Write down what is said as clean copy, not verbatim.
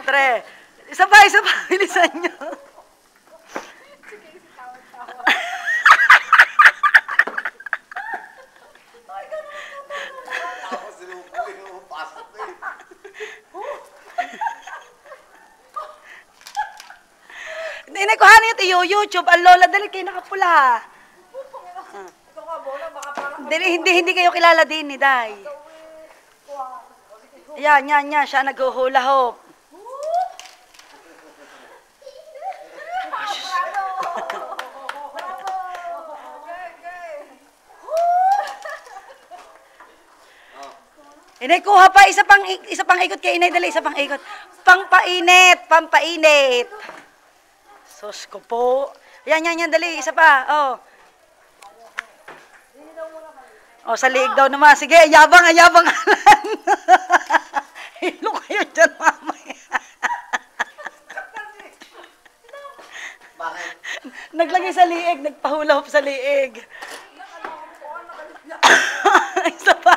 Tre. Isa pa, bilisan nyo. Hindi, kuhanin nyo YouTube. Ang lola, dali kayo nakapula. Hindi kayo kilala din ni Day. Yan. Siya nag-hula hoop. Inay, kuha pa. Isa pang ikot kay Inay. Dali, isa pang ikot. Pampainit. Sus ko po. Yan. Dali, isa pa. Sa liig daw naman. Sige, ayabang. Hilo kayo dyan, mamaya. Bakit? Naglagay sa liig. Nagpahula sa liig. Isa pa.